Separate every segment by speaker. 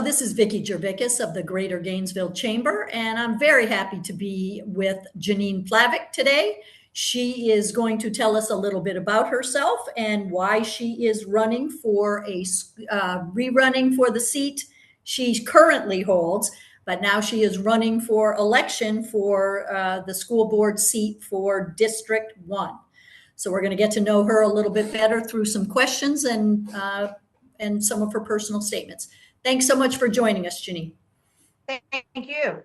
Speaker 1: this is Vicki Jervicus of the Greater Gainesville Chamber, and I'm very happy to be with Janine Plavic today. She is going to tell us a little bit about herself and why she is running for rerunning for the seat she currently holds, but now she is running for election for the school board seat for District 1. So we're going to get to know her a little bit better through some questions and some of her personal statements. Thanks so much for joining us, Janine.
Speaker 2: Thank you.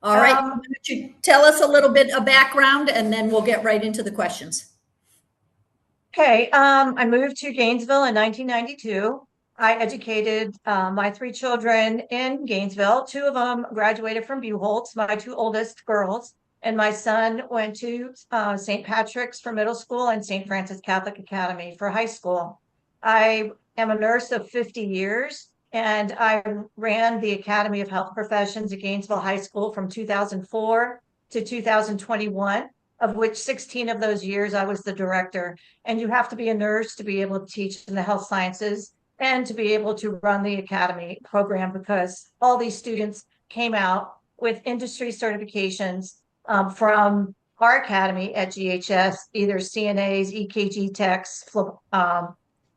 Speaker 1: All right. Why don't you tell us a little bit of background, and then we'll get right into the questions.
Speaker 2: Okay. I moved to Gainesville in 1992. I educated my 3 children in Gainesville. 2 of them graduated from Buchholz, my 2 oldest girls, and my son went to St. Patrick's for middle school and St. Francis Catholic Academy for high school. I am a nurse of 50 years. And I ran the Academy of Health Professions at Gainesville High School from 2004 to 2021, of which 16 of those years I was the director. And you have to be a nurse to be able to teach in the health sciences and to be able to run the academy program, because all these students came out with industry certifications from our academy at GHS, either CNAs, EKG techs,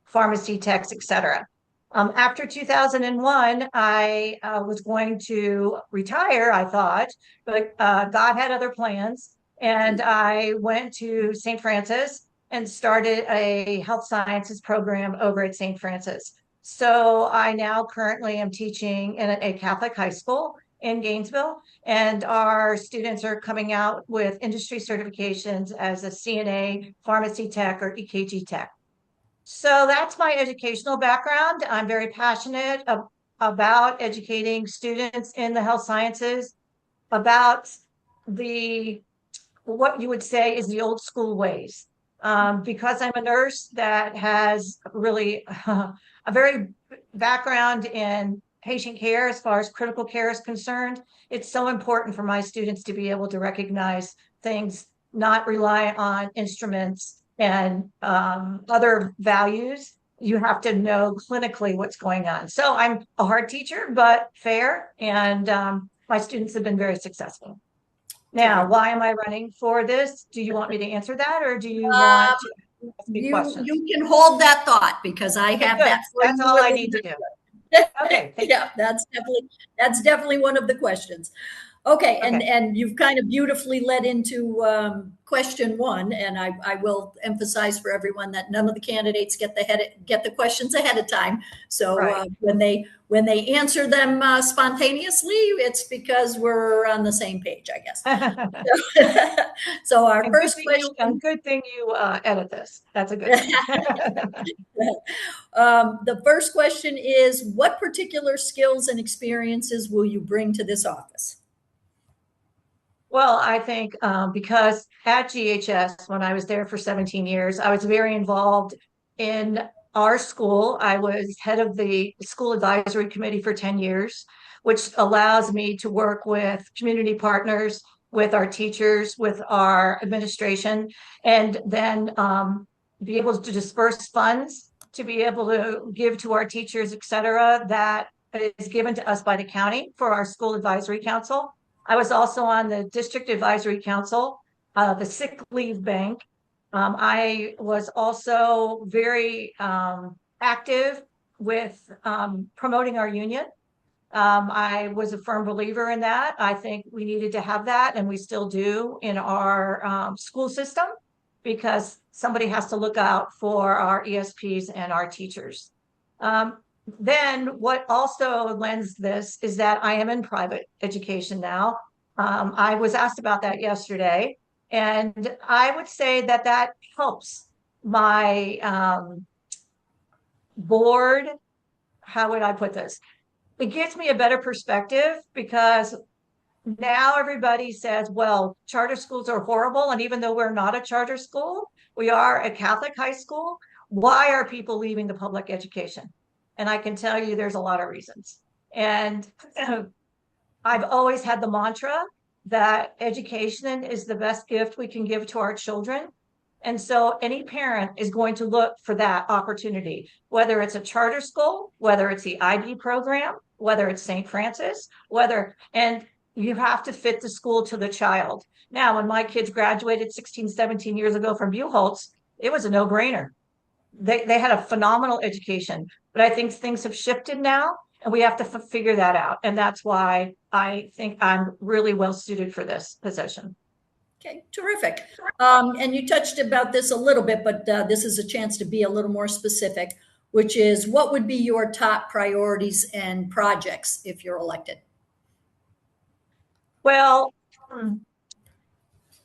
Speaker 2: pharmacy techs, etc. After 2001, I was going to retire, I thought, but God had other plans. And I went to St. Francis and started a health sciences program over at St. Francis. So I now currently am teaching in a Catholic high school in Gainesville, and our students are coming out with industry certifications as a CNA, pharmacy tech, or EKG tech. So that's my educational background. I'm very passionate about educating students in the health sciences, about what you would say is the old school ways. Because I'm a nurse that has really a very background in patient care as far as critical care is concerned, it's so important for my students to be able to recognize things, not rely on instruments and other values. You have to know clinically what's going on. So I'm a hard teacher, but fair, and my students have been very successful. Now, why am I running for this? Do you want me to answer that, or do you want to ask me questions?
Speaker 1: You can hold that thought, because I have that for you.
Speaker 2: That's all I need to do. Okay.
Speaker 1: Yeah, that's definitely one of the questions. Okay, and you've kind of beautifully led into question 1, and I will emphasize for everyone that none of the candidates get the questions ahead of time. So right. When they answer them spontaneously, it's because we're on the same page, I guess. So our first question.
Speaker 2: Good thing you edit this. That's a good thing.
Speaker 1: The first question is, what particular skills and experiences will you bring to this office?
Speaker 2: Well, I think because at GHS, when I was there for 17 years, I was very involved in our school. I was head of the school advisory committee for 10 years, which allows me to work with community partners, with our teachers, with our administration, and then be able to disperse funds to be able to give to our teachers, et cetera, that is given to us by the county for our school advisory council. I was also on the district advisory council, the sick leave bank. I was also very active with promoting our union. I was a firm believer in that. I think we needed to have that, and we still do in our school system, because somebody has to look out for our ESPs and our teachers. Then what also lends this is that I am in private education now. I was asked about that yesterday, and I would say that helps my board. How would I put this? It gives me a better perspective, because now everybody says, well, charter schools are horrible. And even though we're not a charter school, we are a Catholic high school. Why are people leaving the public education? And I can tell you there's a lot of reasons. And I've always had the mantra that education is the best gift we can give to our children. And so any parent is going to look for that opportunity, whether it's a charter school, whether it's the IB program, whether it's St. Francis, and you have to fit the school to the child. Now, when my kids graduated 16, 17 years ago from Buchholz, it was a no-brainer. They had a phenomenal education, but I think things have shifted now and we have to figure that out. And that's why I think I'm really well suited for this position.
Speaker 1: Okay, terrific. And you touched about this a little bit, but this is a chance to be a little more specific, which is what would be your top priorities and projects if you're elected?
Speaker 2: Well,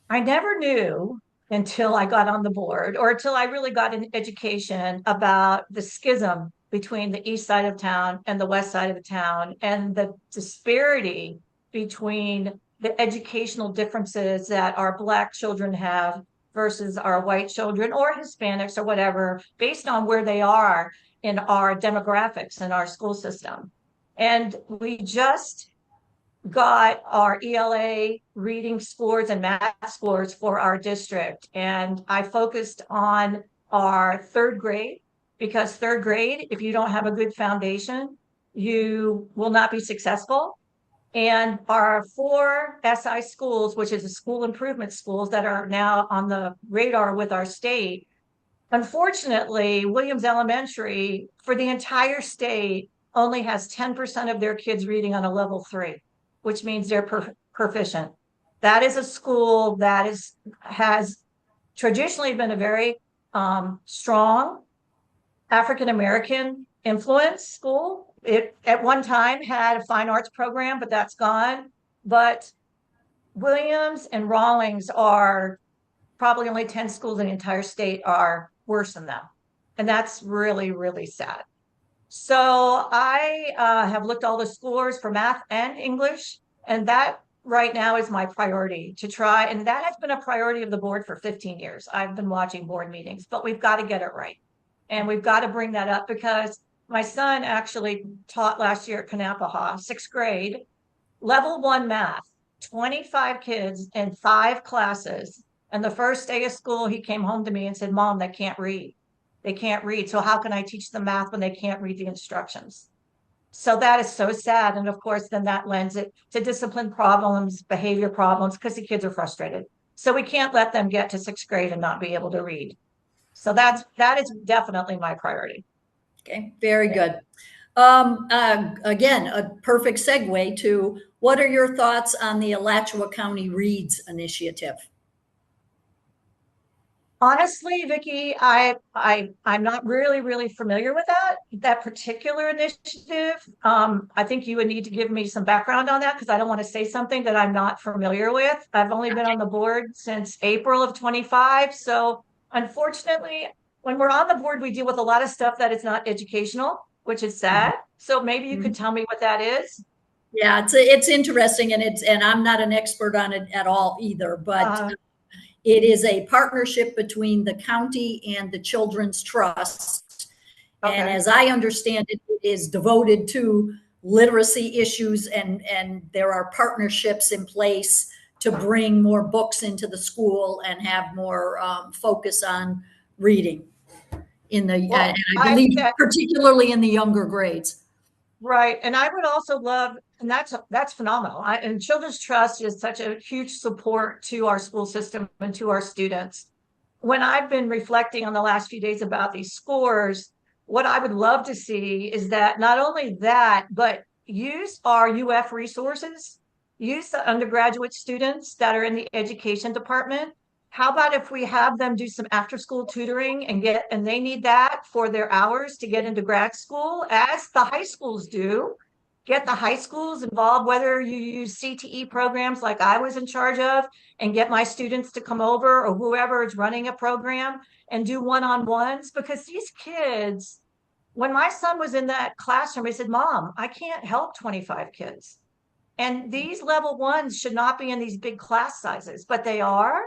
Speaker 2: I never knew until I got on the board or until I really got an education about the schism between the east side of town and the west side of the town and the disparity between the educational differences that our Black children have versus our white children or Hispanics or whatever, based on where they are in our demographics in our school system. And we just got our ELA reading scores and math scores for our district. And I focused on our third grade because third grade, if you don't have a good foundation, you will not be successful. And our 4 SI schools, which is the school improvement schools that are now on the radar with our state, unfortunately, Williams Elementary for the entire state only has 10% of their kids reading on a level 3, which means they're proficient. That is a school that has traditionally been a very strong African American influence school. It at one time had a fine arts program, but that's gone. But Williams and Rawlings are probably only 10 schools in the entire state are worse than them. And that's really, really sad. So I have looked all the scores for math and English, and that right now is my priority to try. And that has been a priority of the board for 15 years. I've been watching board meetings, but we've got to get it right. And we've got to bring that up because my son actually taught last year at Kanapaha, 6th grade, level 1 math, 25 kids in 5 classes. And the first day of school, he came home to me and said, Mom, they can't read. They can't read. So how can I teach them math when they can't read the instructions? So that is so sad. And of course, then that lends it to discipline problems, behavior problems, because the kids are frustrated. So we can't let them get to 6th grade and not be able to read. So that is definitely my priority.
Speaker 1: Okay, very good. Again, a perfect segue to what are your thoughts on the Alachua County Reads initiative?
Speaker 2: Honestly, Vicki, I'm not really familiar with that particular initiative. I think you would need to give me some background on that because I don't want to say something that I'm not familiar with. I've only been on the board since April of 25. So unfortunately, when we're on the board, we deal with a lot of stuff that is not educational, which is sad. So maybe you could tell me what that is.
Speaker 1: Yeah, it's interesting, and I'm not an expert on it at all either, but it is a partnership between the county and the Children's Trust. Okay. And as I understand it, it is devoted to literacy issues, and there are partnerships in place to bring more books into the school and have more focus on reading in the, well, and I believe particularly in the younger grades.
Speaker 2: Right. And I would also love, and that's phenomenal. And Children's Trust is such a huge support to our school system and to our students. When I've been reflecting on the last few days about these scores, what I would love to see is that not only that, but use our UF resources, use the undergraduate students that are in the education department. How about if we have them do some after school tutoring and they need that for their hours to get into grad school, as the high schools do. Get the high schools involved, whether you use CTE programs like I was in charge of, and get my students to come over or whoever is running a program and do one-on-ones. Because these kids, when my son was in that classroom, he said, Mom, I can't help 25 kids. And these level 1s should not be in these big class sizes, but they are.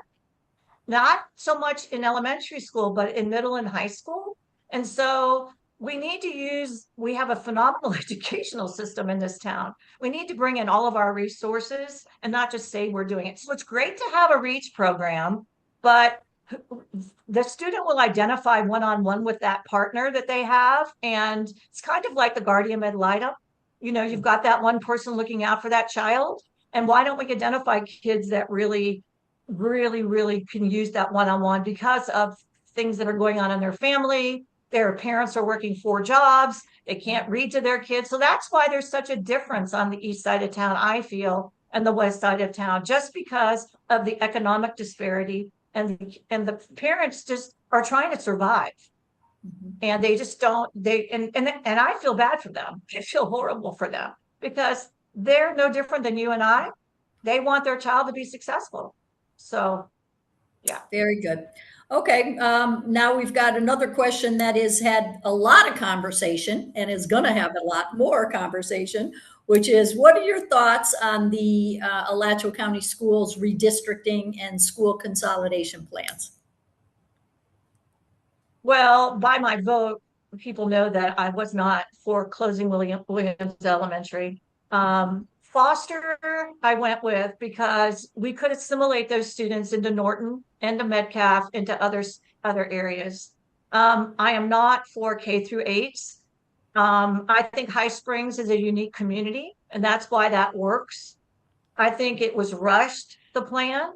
Speaker 2: Not so much in elementary school, but in middle and high school. And so we have a phenomenal educational system in this town. We need to bring in all of our resources and not just say we're doing it. So it's great to have a REACH program, but the student will identify one-on-one with that partner that they have. And it's kind of like the guardian ad litem. You've got that one person looking out for that child. And why don't we identify kids that really, really, really can use that one-on-one because of things that are going on in their family? Their parents are working 4 jobs. They can't read to their kids. So that's why there's such a difference on the east side of town, I feel, and the west side of town, just because of the economic disparity, and the parents just are trying to survive, and they just don't and I feel bad for them. I feel horrible for them because they're no different than you and I. They want their child to be successful. So yeah.
Speaker 1: Very good. Okay, now we've got another question that has had a lot of conversation and is going to have a lot more conversation, which is, what are your thoughts on the Alachua County Schools redistricting and school consolidation plans?
Speaker 2: Well, by my vote, people know that I was not for closing Williams Elementary. Foster, I went with because we could assimilate those students into Norton and to Metcalf, into other areas. I am not for K through 8s. I think High Springs is a unique community, and that's why that works. I think it was rushed, the plan.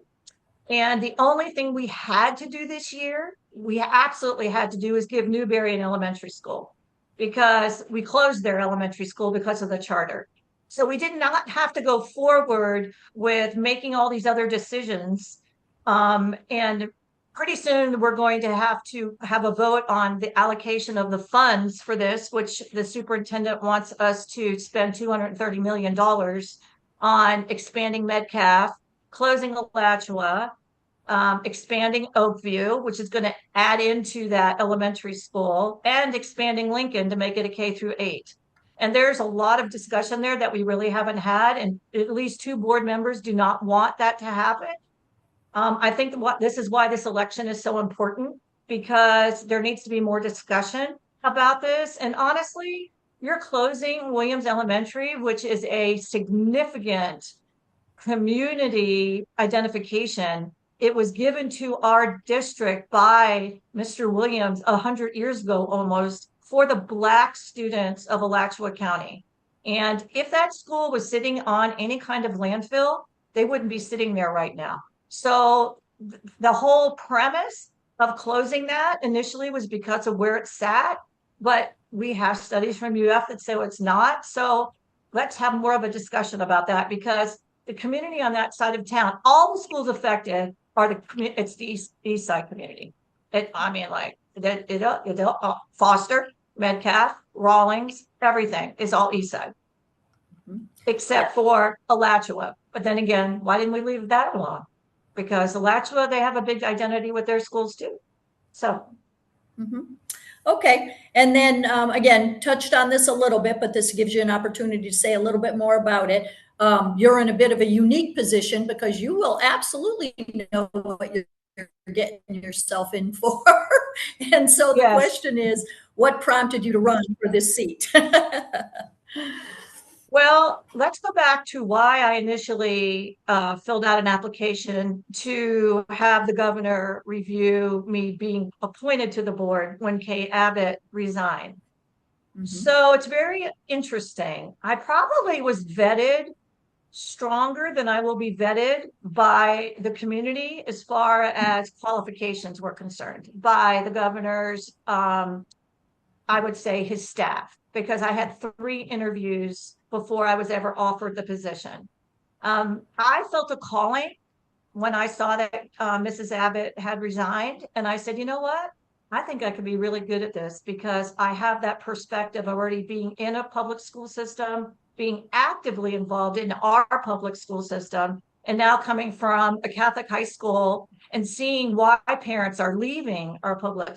Speaker 2: And the only thing we had to do this year, we absolutely had to do, is give Newberry an elementary school, because we closed their elementary school because of the charter. So we did not have to go forward with making all these other decisions. And pretty soon we're going to have a vote on the allocation of the funds for this, which the superintendent wants us to spend $230 million on expanding Metcalf, closing Alachua, expanding Oakview, which is going to add into that elementary school, and expanding Lincoln to make it a K through 8. And there's a lot of discussion there that we really haven't had, and at least 2 board members do not want that to happen. I think this is why this election is so important, because there needs to be more discussion about this. And honestly, you're closing Williams Elementary, which is a significant community identification. It was given to our district by Mr. Williams 100 years ago almost, for the Black students of Alachua County. And if that school was sitting on any kind of landfill, they wouldn't be sitting there right now. So the whole premise of closing that initially was because of where it sat, but we have studies from UF that say it's not. So let's have more of a discussion about that, because the community on that side of town, all the schools affected are it's the east side community. Foster, Metcalf, Rawlings, everything is all east side, except for Alachua. But then again, why didn't we leave that alone? Because Alachua, they have a big identity with their schools too. So.
Speaker 1: Okay, and then again, touched on this a little bit, but this gives you an opportunity to say a little bit more about it. You're in a bit of a unique position because you will absolutely know what you're getting yourself in for. And so the question is, what prompted you to run for this seat?
Speaker 2: Well, let's go back to why I initially filled out an application to have the governor review me being appointed to the board when Kay Abbott resigned. So it's very interesting. I probably was vetted stronger than I will be vetted by the community as far as qualifications were concerned, by the governor's, I would say his staff, because I had 3 interviews before I was ever offered the position. I felt a calling when I saw that Mrs. Abbott had resigned, and I said, you know what? I think I could be really good at this, because I have that perspective already, being in a public school system, being actively involved in our public school system, and now coming from a Catholic high school and seeing why parents are leaving our public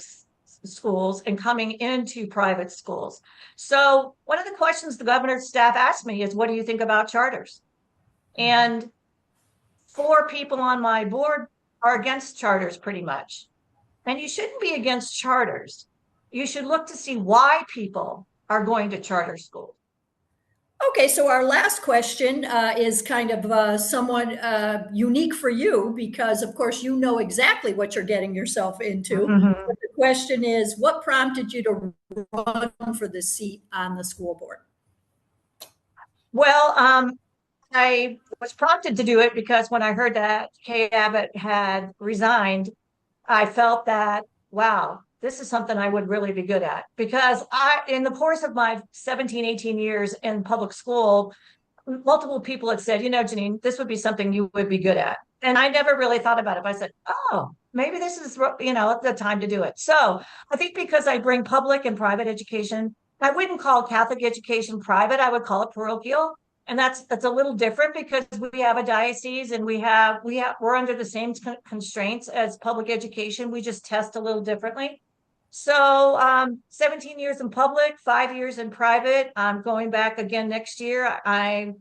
Speaker 2: schools and coming into private schools. So one of the questions the governor's staff asked me is, what do you think about charters? And 4 people on my board are against charters pretty much. And you shouldn't be against charters. You should look to see why people are going to charter schools.
Speaker 1: Okay, so our last question is kind of somewhat unique for you because, of course, you know exactly what you're getting yourself into.
Speaker 2: Mhm.
Speaker 1: But the question is, what prompted you to run for this seat on the school board?
Speaker 2: Well, I was prompted to do it because when I heard that Kay Abbott had resigned, I felt that, wow, this is something I would really be good at. Because in the course of my 17, 18 years in public school, multiple people had said, Janine, this would be something you would be good at. And I never really thought about it. But I said, oh, maybe this is, the time to do it. So I think because I bring public and private education, I wouldn't call Catholic education private. I would call it parochial. And that's a little different because we have a diocese and we're under the same constraints as public education. We just test a little differently. So 17 years in public, 5 years in private. I'm going back again next year. I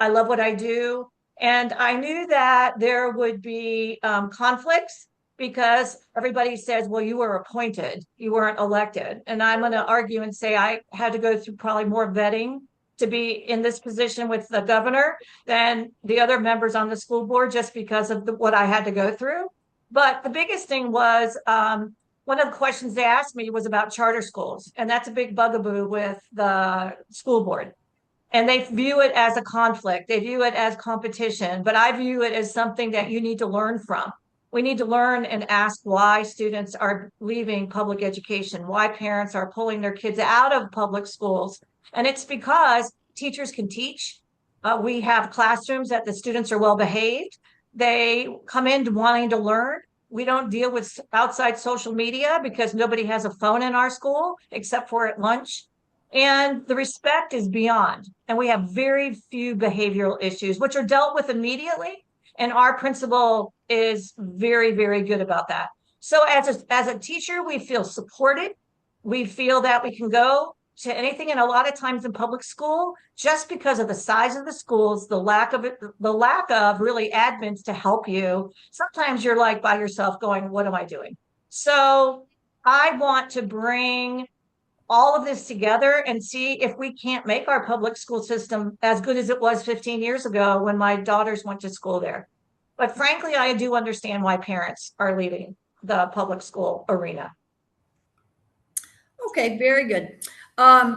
Speaker 2: love what I do. And I knew that there would be conflicts because everybody says, well, you were appointed, you weren't elected. And I'm going to argue and say I had to go through probably more vetting to be in this position with the governor than the other members on the school board just because of what I had to go through. But the biggest thing was one of the questions they asked me was about charter schools, and that's a big bugaboo with the school board. And they view it as a conflict, they view it as competition, but I view it as something that you need to learn from. We need to learn and ask why students are leaving public education, why parents are pulling their kids out of public schools. And it's because teachers can teach. We have classrooms that the students are well behaved. They come in wanting to learn. We don't deal with outside social media because nobody has a phone in our school except for at lunch. And the respect is beyond. And we have very few behavioral issues, which are dealt with immediately. And our principal is very, very good about that. So as a teacher, we feel supported. We feel that we can go to anything. And a lot of times in public school, just because of the size of the schools, the lack of really admins to help you, sometimes you're like by yourself going, what am I doing? So I want to bring all of this together and see if we can't make our public school system as good as it was 15 years ago when my daughters went to school there. But frankly, I do understand why parents are leaving the public school arena.
Speaker 1: Okay, very good.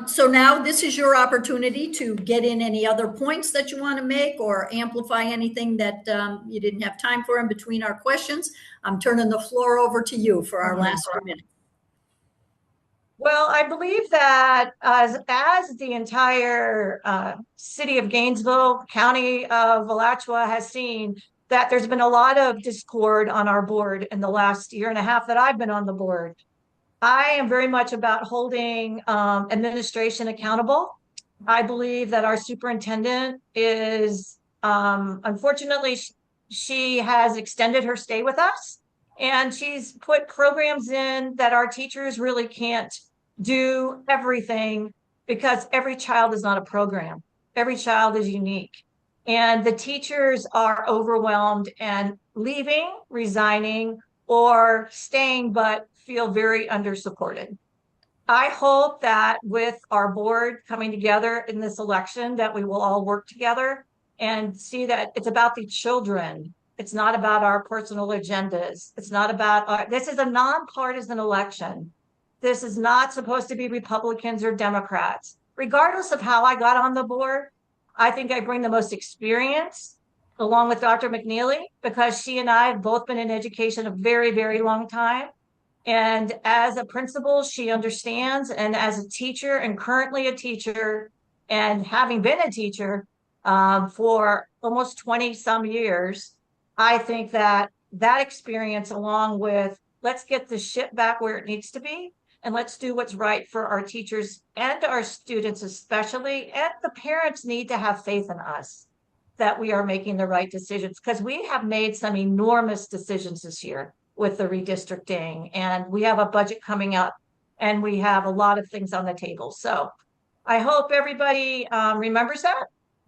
Speaker 1: So now this is your opportunity to get in any other points that you want to make or amplify anything that you didn't have time for in between our questions. I'm turning the floor over to you for our last few minutes.
Speaker 2: Well, I believe that as the entire city of Gainesville, county of Alachua has seen, that there's been a lot of discord on our board in the last year and a half that I've been on the board. I am very much about holding administration accountable. I believe that our superintendent is, unfortunately, she has extended her stay with us. And she's put programs in that our teachers really can't do everything because every child is not a program. Every child is unique. And the teachers are overwhelmed and leaving, resigning, or staying, but feel very under supported. I hope that with our board coming together in this election, that we will all work together and see that it's about the children. It's not about our personal agendas. It's not about this is a nonpartisan election. This is not supposed to be Republicans or Democrats. Regardless of how I got on the board, I think I bring the most experience along with Dr. McNeely because she and I have both been in education a very, very long time. And as a principal, she understands. And as a teacher and currently a teacher and having been a teacher for almost 20 some years, I think that that experience along with let's get the ship back where it needs to be and let's do what's right for our teachers and our students especially, and the parents need to have faith in us that we are making the right decisions because we have made some enormous decisions this year with the redistricting and we have a budget coming up and we have a lot of things on the table. So I hope everybody remembers that.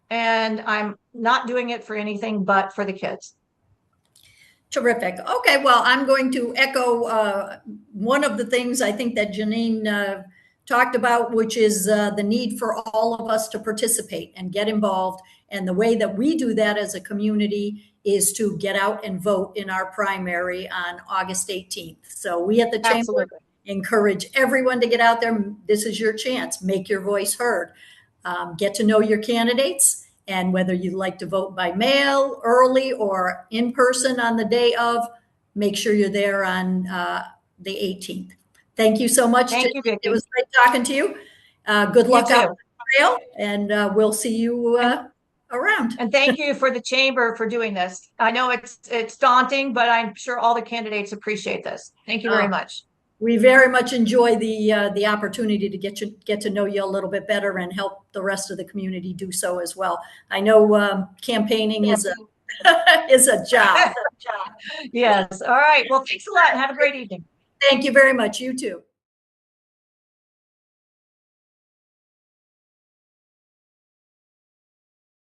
Speaker 2: And I'm not doing it for anything but for the kids.
Speaker 1: Terrific. Okay, well, I'm going to echo one of the things I think that Janine talked about, which is the need for all of us to participate and get involved. And the way that we do that as a community is to get out and vote in our primary on August 18th. So we at the Chamber
Speaker 2: Absolutely.
Speaker 1: encourage everyone to get out there. This is your chance. Make your voice heard. Get to know your candidates, and whether you'd like to vote by mail, early, or in person on the day of, make sure you're there on the 18th. Thank you so much.
Speaker 2: Thank you,
Speaker 1: It
Speaker 2: Vicki.
Speaker 1: was great talking to you. Good
Speaker 2: You
Speaker 1: luck out
Speaker 2: too.
Speaker 1: on the trail, and we'll see you around.
Speaker 2: And thank you for the chamber for doing this. I know it's daunting, but I'm sure all the candidates appreciate this. Thank you very much.
Speaker 1: We very much enjoy the opportunity to get to know you a little bit better and help the rest of the community do so as well. I know campaigning is a is a job.
Speaker 2: Yes. All right. Well, thanks a lot and have a great evening.
Speaker 1: Thank you very much. You too.